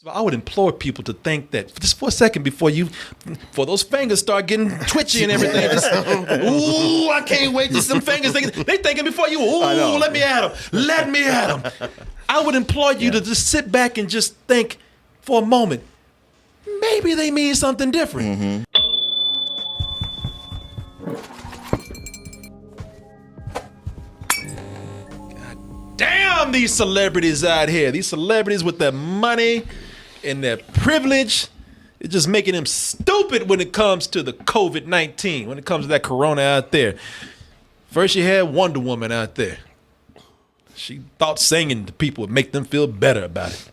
So I would implore people to think that just for a second before those fingers start getting twitchy and everything. Just, ooh, I can't wait to some fingers. They thinking before you, ooh, let me at them. Let me at them. I would implore you to just sit back and just think for a moment. Maybe they mean something different. Mm-hmm. Damn, these celebrities out here. These celebrities with their money and their privilege. It's just making them stupid when it comes to the COVID-19, when it comes to that corona out there. First you had Wonder Woman out there. She thought singing to people would make them feel better about it.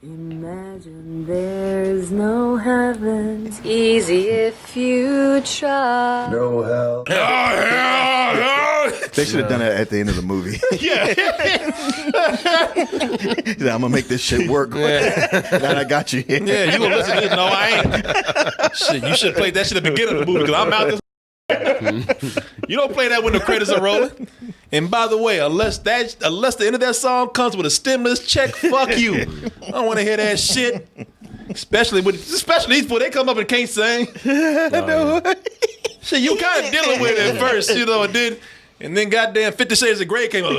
Imagine there's no heaven. It's easy if you try. No hell. No hell, no. They should have done it at the end of the movie. Yeah. I'm gonna make this shit work. Now I got you. Yeah, you gonna listen to this? No, I ain't. Shit, you should play that shit at the beginning of the movie because I'm out this. You don't play that when the credits are rolling. And by the way, unless the end of that song comes with a stimulus check, fuck you. I don't want to hear that shit. Especially these people, they come up and can't sing. No. Shit, you kind of dealing with it at first, and then goddamn 50 Shades of Grey came up.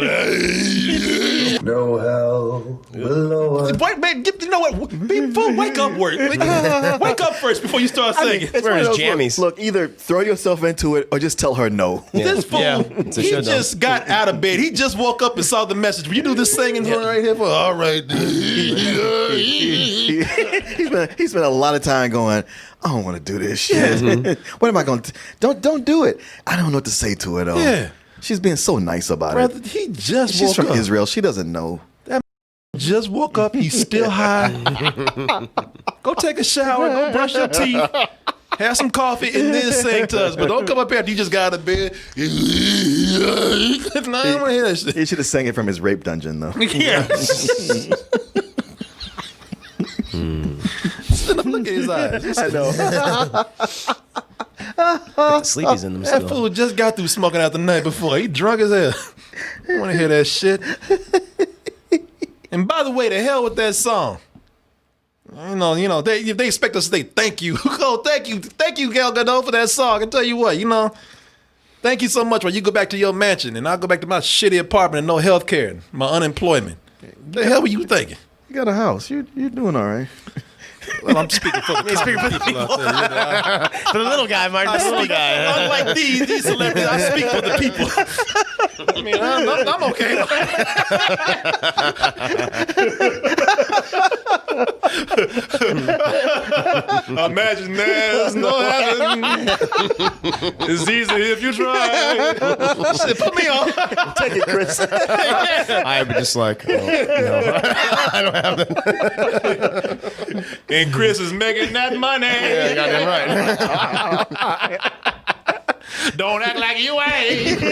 No hell below us. Wait, man, you know what? Wake up, work. Wake up first before you start singing. It's one of those jammies. Look, either throw yourself into it or just tell her no. Yeah. This fool, he just got out of bed. He just woke up and saw the message. Will you do this singing right here? All right. He spent a lot of time going, I don't want to do this shit. What am I going to Don't do it. I don't know what to say to her, though. Yeah. She's being so nice about Brother, it. he just She's woke from up. Israel. She doesn't know. Just woke up. He's still high. Go take a shower. Go brush your teeth. Have some coffee and then sing to us. But don't come up here after you just got out of bed. No, I don't want to hear that shit. He should have sang it from his rape dungeon, though. Yeah. Look at his eyes. I know. The sleepies in them That still. fool just got through smoking out the night before. He drunk as hell. I want to hear that shit. And by the way, the hell with that song. They expect us to say thank you. Oh, thank you, Gal Gadot, for that song. I tell you what, thank you so much. When you go back to your mansion, and I'll go back to my shitty apartment and no health care, my unemployment. The hell were you thinking? You got a house. You're doing all right. Well, I'm speaking for the people out there. For the little guy, Martin. The little guy. Unlike these celebrities, I speak for the people. I mean, I'm okay. Imagine there's no heaven. It's easy if you try. Shit, put me on. Take it, Chris. I would just like, no, I don't have that. And Chris is making that money. Yeah, goddamn right. Don't act like you ain't.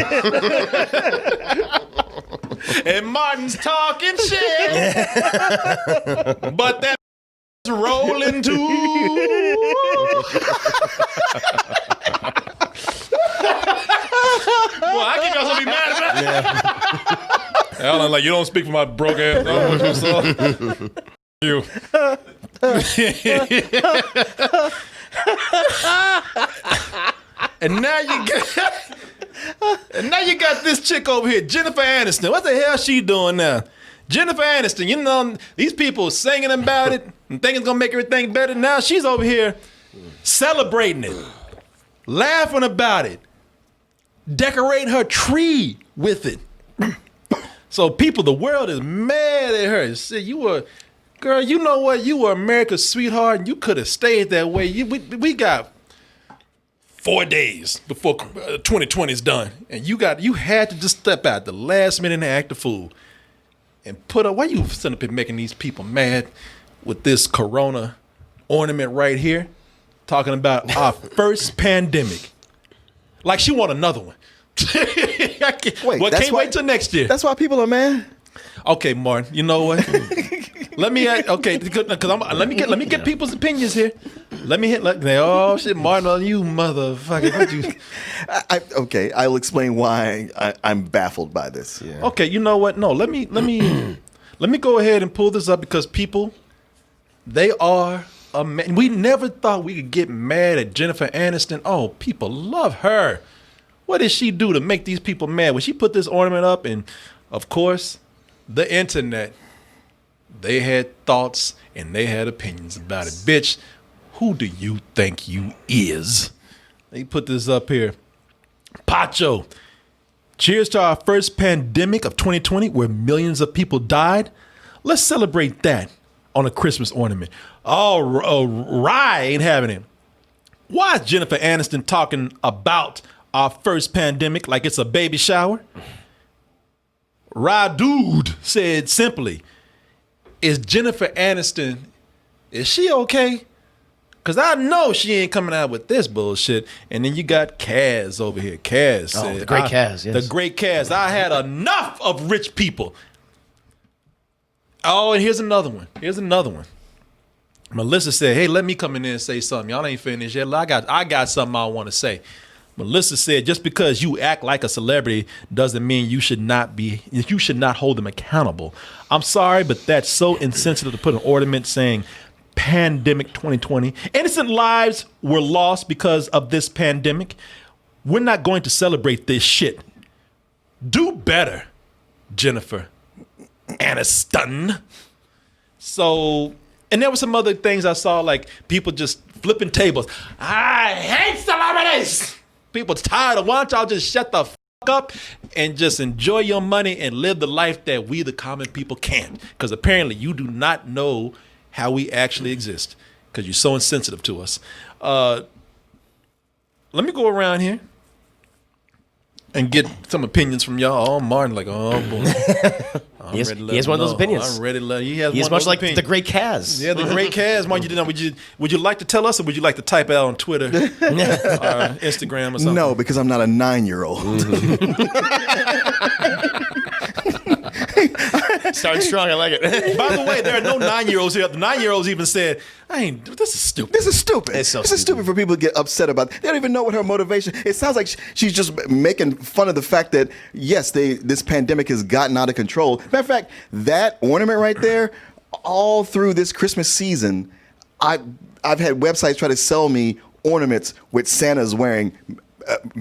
And Martin's talking shit. But that's rolling too. Well, I think y'all gonna be mad about that. Yeah. Alan, like, you don't speak for my broke ass. You. And now you got this chick over here, Jennifer Aniston. What the hell she doing now? Jennifer Aniston, these people singing about it and thinking it's gonna make everything better. Now she's over here celebrating it, laughing about it, decorating her tree with it. So the world is mad at her. Say, girl, you know what? You were America's sweetheart, and you could have stayed that way. We got 4 days before 2020 is done, and you had to just step out the last minute and act a fool, and put up. Why you sitting up here making these people mad with this Corona ornament right here, talking about our first pandemic, like she want another one. Can't wait till next year. That's why people are mad. Okay, Martin. You know what? Let me get people's opinions here. Oh shit, Martin, on you motherfucker. Okay, I'll explain why I'm baffled by this. Yeah. Okay, you know what? No, let me go ahead and pull this up because people They are we never thought we could get mad at Jennifer Aniston. Oh, people love her. What did she do to make these people mad? When she put this ornament up, and of course, the internet, they had thoughts and they had opinions about it. Bitch, who do you think you is? They put this up here. Pacho, cheers to our first pandemic of 2020 where millions of people died. Let's celebrate that on a Christmas ornament. Oh, Rye ain't having it. Why is Jennifer Aniston talking about our first pandemic like it's a baby shower? Rye Dude said simply, is Jennifer Aniston, is she okay? Because I know she ain't coming out with this bullshit. And then you got Kaz over here. Kaz said, the great Kaz, yes. The great Kaz. I had enough of rich people. Oh, and here's another one. Melissa said, hey, let me come in there and say something. Y'all ain't finished yet. I got something I want to say. Melissa said, just because you act like a celebrity doesn't mean you should not hold them accountable. I'm sorry, but that's so insensitive to put an ornament saying pandemic 2020. Innocent lives were lost because of this pandemic. We're not going to celebrate this shit. Do better, Jennifer Aniston. So, and there were some other things I saw, like people just flipping tables. I hate celebrities. People's tired of, why don't y'all just shut the fuck up and just enjoy your money and live the life that we, the common people, can't. Because apparently you do not know how we actually exist because you're so insensitive to us. Let me go around here and get some opinions from y'all. Oh, Martin, like, oh boy. He has one of those opinions. I'm ready to let. He has He's one much of those like opinions. the great Kaz. Yeah, the great Kaz. Martin, would you like to tell us, or would you like to type it out on Twitter, or Instagram, or something? No, because I'm not a 9-year-old. Starting strong, I like it. By the way, there are no 9-year-olds here. The 9-year-olds even said, this is stupid. This is stupid. It's so This is stupid for people to get upset about. They don't even know what her motivation. It sounds like she's just making fun of the fact that yes, this pandemic has gotten out of control. Matter of fact, that ornament right there, all through this Christmas season, I've had websites try to sell me ornaments with Santa's wearing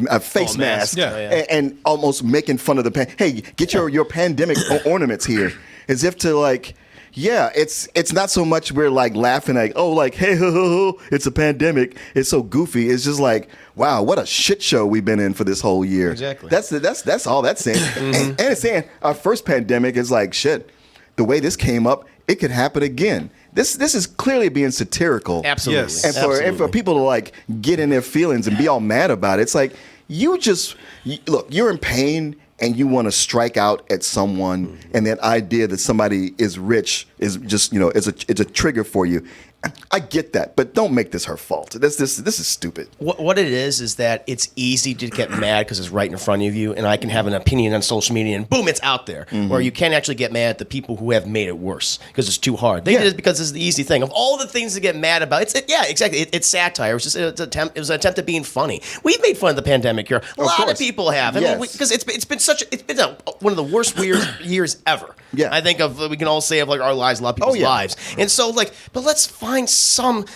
a face mask, and almost making fun of the hey, get your pandemic ornaments here, as if to like. Yeah, it's not so much we're like laughing like, oh, like, hey, ho, ho, ho, it's a pandemic. It's so goofy. It's just like, wow, what a shit show we've been in for this whole year. Exactly. That's all that's saying. And it's saying our first pandemic is like, shit, the way this came up, it could happen again. This is clearly being satirical. Absolutely. Yes. And for people to like get in their feelings and be all mad about it, it's like look, you're in pain and you want to strike out at someone, and that idea that somebody is rich is just, it's a trigger for you. I get that, but don't make this her fault. This is stupid. What it is that it's easy to get mad because it's right in front of you, and I can have an opinion on social media, and boom, it's out there. Or you can't actually get mad at the people who have made it worse because it's too hard. They did it because it's the easy thing. Of all the things to get mad about, exactly. It's satire. It was an attempt at being funny. We've made fun of the pandemic here. A lot of people have. I mean, because it's been one of the worst years ever. Yeah. I think we can all say of like our lives, a lot of people's lives, and so but let's find some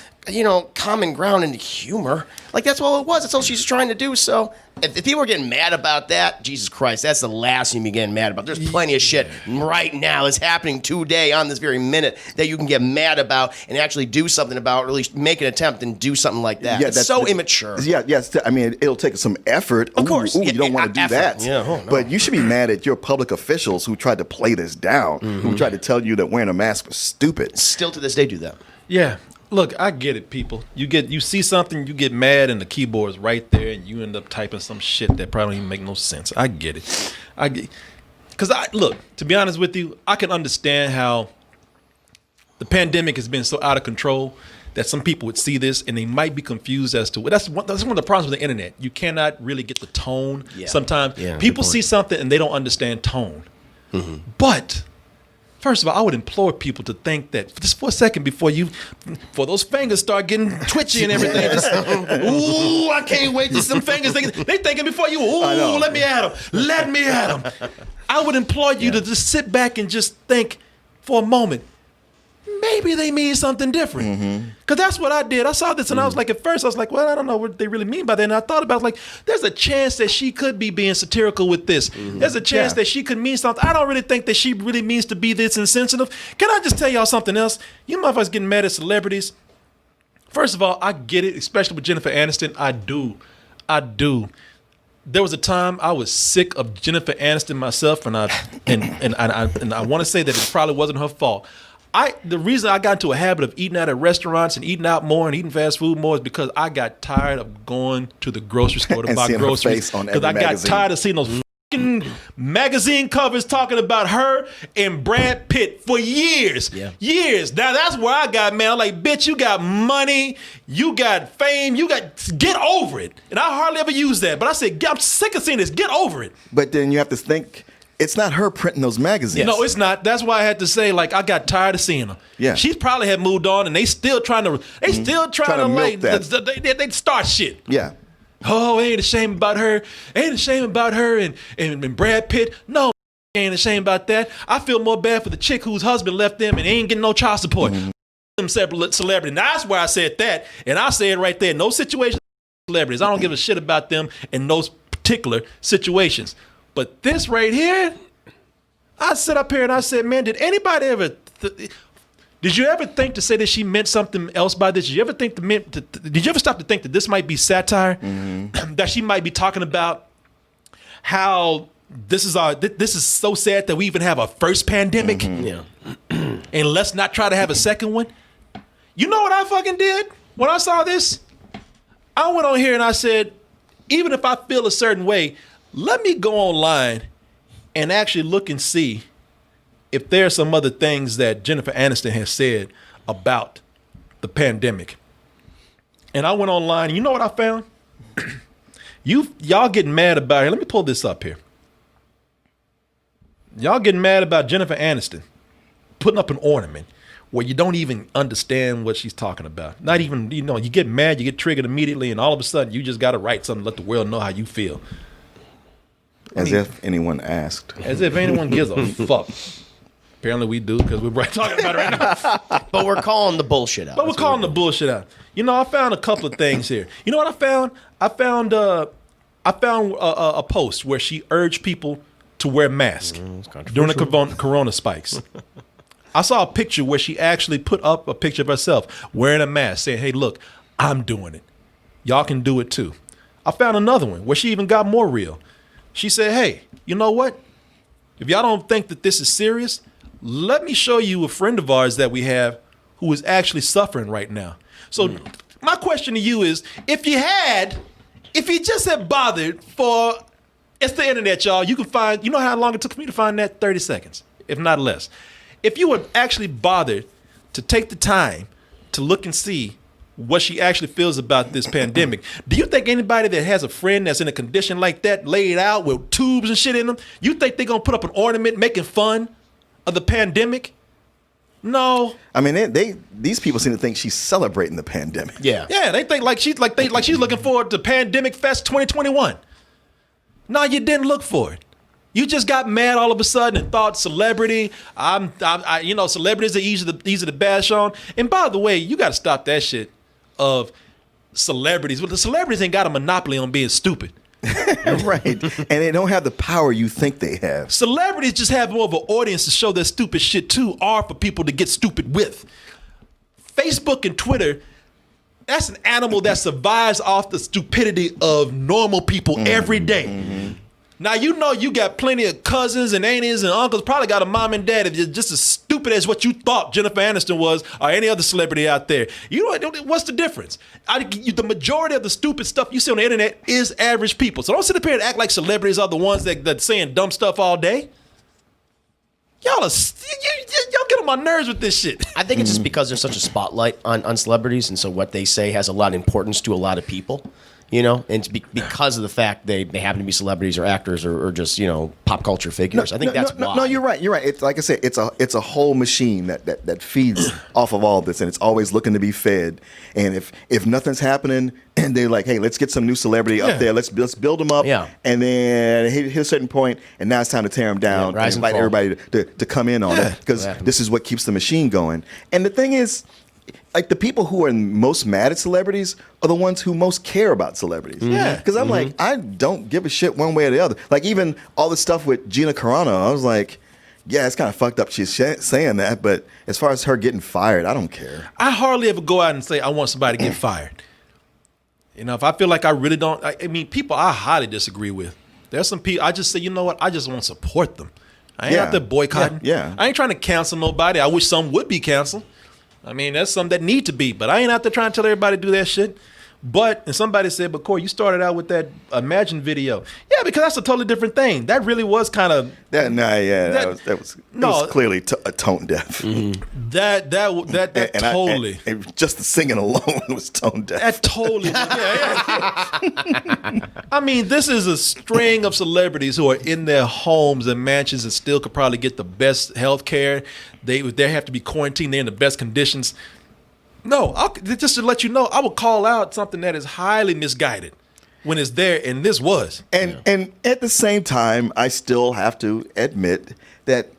common ground in humor. Like that's all it was. That's all she's trying to do. So if people are getting mad about that, Jesus Christ, that's the last thing you're getting mad about. There's plenty of shit right now that's happening today on this very minute that you can get mad about and actually do something about, or at least make an attempt and do something like that. Yeah, it's so immature. Yeah, yes. I mean, it'll take some effort. Of course. You don't want to do that. Yeah, no. But you should be mad at your public officials who tried to play this down, who tried to tell you that wearing a mask was stupid. Still to this day do that. Yeah. Look, I get it, people. You see something, you get mad, and the keyboard's right there, and you end up typing some shit that probably don't even make no sense. I get it. Because look, to be honest with you, I can understand how the pandemic has been so out of control that some people would see this and they might be confused as to that's one of the problems with the internet. You cannot really get the tone sometimes. Yeah, people see something and they don't understand tone. But first of all, I would implore people to think that just for a second before those fingers start getting twitchy and everything. Just, ooh, I can't wait to some fingers. They thinking before you, ooh, let me at them. I would implore you to just sit back and just think for a moment. maybe they mean something different. Because that's what I did. I saw this and I was like, at first I was like, well, I don't know what they really mean by that. And I thought about like, there's a chance that she could be being satirical with this. There's a chance that she could mean something. I don't really think that she really means to be this insensitive. Can I just tell y'all something else? You motherfuckers getting mad at celebrities. First of all, I get it, especially with Jennifer Aniston. I do. There was a time I was sick of Jennifer Aniston myself, and I want to say that it probably wasn't her fault. The reason I got into a habit of eating out at restaurants and eating out more and eating fast food more is because I got tired of going to the grocery store to buy groceries. Because I got tired of seeing those fucking magazine covers talking about her and Brad Pitt for years. Years. Now that's where I got, man. I'm like, bitch, you got money, you got fame, get over it. And I hardly ever use that. But I said, I'm sick of seeing this. Get over it. But then you have to think, it's not her printing those magazines. No, it's not. That's why I had to say, like, I got tired of seeing her. Yeah. She's probably had moved on, and they still trying to like, they start shit. Yeah. Oh, ain't ashamed about her. Ain't ashamed about her and Brad Pitt. No, ain't ashamed about that. I feel more bad for the chick whose husband left them and ain't getting no child support. Them celebrity. Now, that's why I said that, and I say it right there. No situation celebrities. I don't give a shit about them in those particular situations. But this right here, I sit up here and I said, man, did anybody ever... Did you ever think to say that she meant something else by this? Did you ever think did you ever stop to think that this might be satire? That she might be talking about how this is so sad that we even have a first pandemic? And let's not try to have a second one. You know what I fucking did when I saw this? I went on here and I said, even if I feel a certain way, let me go online and actually look and see if there are some other things that Jennifer Aniston has said about the pandemic. And I went online, and you know what I found? Y'all getting mad about it. Let me pull this up here. Y'all getting mad about Jennifer Aniston putting up an ornament where you don't even understand what she's talking about. Not even, you get mad, you get triggered immediately, and all of a sudden you just got to write something to let the world know how you feel. As if anyone asked. As if anyone gives a fuck. Apparently we do, because we're right talking about it right now. But we're calling the bullshit out. I found a couple of things here. You know what I found? I found a post where she urged people to wear masks during the corona spikes. I saw a picture where she actually put up a picture of herself wearing a mask, saying, hey, look, I'm doing it. Y'all can do it too. I found another one where she even got more real. She said, hey, you know what? If y'all don't think that this is serious, let me show you a friend of ours that we have who is actually suffering right now. So my question to you is, if you just had bothered for, it's the internet, y'all. You can find, you know how long it took me to find that? 30 seconds, if not less. If you would actually bothered to take the time to look and see what she actually feels about this pandemic, do you think anybody that has a friend that's in a condition like that, laid out with tubes and shit in them, you think they're going to put up an ornament making fun of the pandemic? No. I mean, these people seem to think she's celebrating the pandemic. Yeah, they think like she's looking forward to Pandemic Fest 2021. No, you didn't look for it. You just got mad all of a sudden and thought celebrity. Celebrities are easy to bash on. And by the way, you got to stop that shit of celebrities. Well, the celebrities ain't got a monopoly on being stupid. Right. And they don't have the power you think they have. Celebrities just have more of an audience to show their stupid shit to, or for people to get stupid with. Facebook and Twitter, that's an animal that survives off the stupidity of normal people every day. Now, you got plenty of cousins and aunties and uncles, probably got a mom and dad that are just as stupid as what you thought Jennifer Aniston was or any other celebrity out there. You know what's the difference? The majority of the stupid stuff you see on the internet is average people. So don't sit up here and act like celebrities are the ones that saying dumb stuff all day. Y'all get on my nerves with this shit. I think it's just because there's such a spotlight on celebrities, and so what they say has a lot of importance to a lot of people. you know, and because of the fact they happen to be celebrities or actors or just, you know, pop culture figures. I think that's why. No, you're right. You're right. It's like I said, it's a whole machine that feeds off of all this, and it's always looking to be fed. And if nothing's happening, and they're like, hey, let's get some new celebrity up there. Let's build them up. Yeah. And then hit a certain point, and now it's time to tear them down and invite everybody to come in on it, because this is what keeps the machine going. And the thing is, like, the people who are most mad at celebrities are the ones who most care about celebrities. Yeah. Because I'm like, I don't give a shit one way or the other. Like, even all the stuff with Gina Carano, I was like, yeah, it's kind of fucked up she's saying that, but as far as her getting fired, I don't care. I hardly ever go out and say I want somebody to get fired. You know, if I feel like I really don't, I mean, people I highly disagree with. There's some people I just say, you know what, I just want to support them. I ain't out there boycotting. Yeah. I ain't trying to cancel nobody. I wish some would be canceled. I mean, there's some that need to be, but I ain't out there trying to tell everybody to do that shit. But, and somebody said, but Corey, you started out with that Imagine video. Yeah, because that's a totally different thing. That really was kind of that was clearly tone deaf. That totally. Just the singing alone was tone deaf. That totally. I mean, this is a string of celebrities who are in their homes and mansions and still could probably get the best health care. They have to be quarantined. They're in the best conditions. No, just to let you know, I would call out something that is highly misguided when it's there, and this was. And at the same time, I still have to admit that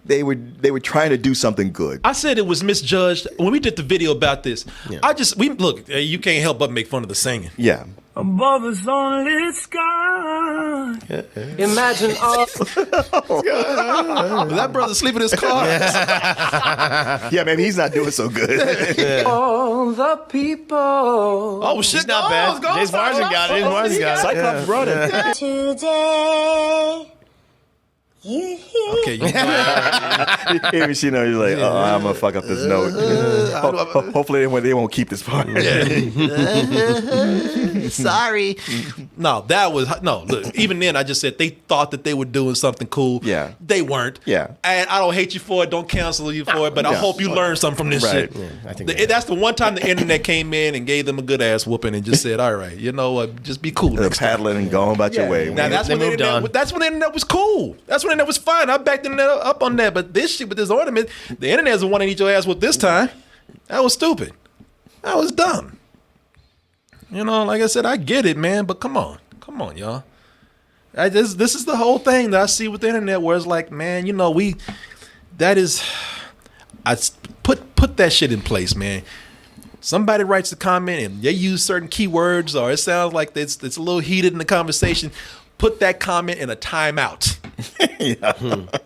they were trying to do something good. I said it was misjudged when we did the video about this. Yeah. Look, you can't help but make fun of the singing. Yeah. Above us only sky. Imagine all. That brother sleeping in his car. Yeah, man, he's not doing so good. All the people. Oh shit, he's not bad. James Marsden got it. Cyclops brought it. Today. Okay, Maybe she knows. You're like, oh, I'm gonna fuck up this note. Hopefully, they won't keep this part. Sorry. No, look, even then, I just said they thought that they were doing something cool. Yeah, they weren't. Yeah, and I don't hate you for it. Don't cancel you for it. But I hope you learn something from this shit. Yeah, I think that's the one time the internet came in and gave them a good ass whooping and just said, "All right, you know what? Just be cool." They're paddling and going about your way. Now that's when the internet was cool. That's when that was fine. I backed the internet up on that. But this shit with this ornament, the internet's the one that eat your ass with this time. That was stupid. That was dumb. You know, like I said, I get it, man. But come on, y'all. This is the whole thing that I see with the internet, where it's like, man, you know, I put that shit in place, man. Somebody writes a comment and they use certain keywords, or it sounds like it's a little heated in the conversation. Put that comment in a timeout.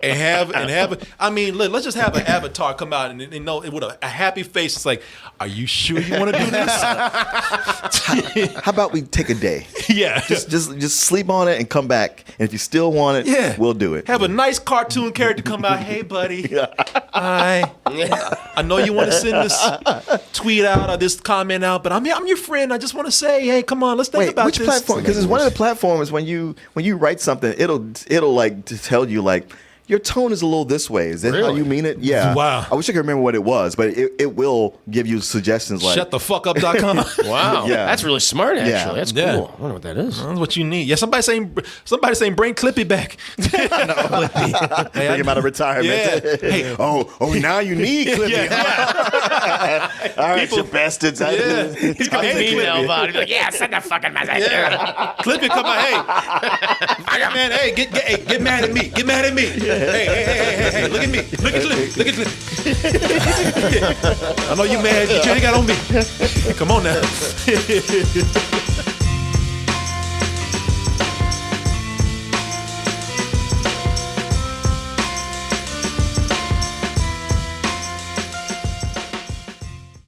and have. I mean, let's just have an avatar come out and know with a happy face. It's like, are you sure you want to do this? How about we take a day? Yeah, just sleep on it and come back. And if you still want it, we'll do it. Have a nice cartoon character come out. Hey, buddy. Hi. I know you want to send this tweet out or this comment out, but I'm your friend. I just want to say, hey, come on, let's think about which this. Which platform? Because it's one of the platforms when you write something, it'll like to tell you like, your tone is a little this way. Is that how you mean it? Yeah. Wow. I wish I could remember what it was, but it will give you suggestions like shutthefuckup.com. Wow. Yeah. That's really smart, actually. Yeah. That's cool. Yeah. I wonder what that is. That's what you need. Yeah, somebody saying bring Clippy back. Bring him out of retirement. Yeah. Hey. Oh, now you need Clippy. Yeah. All right, you bastards. Yeah. He's got his email about it. He's like, yeah, send that fucking message. Yeah. Clippy come out. Hey, man, hey, get mad at me. Get mad at me. Hey, look at me. Look at Clippy. I know you mad. You ain't got on me. Come on now.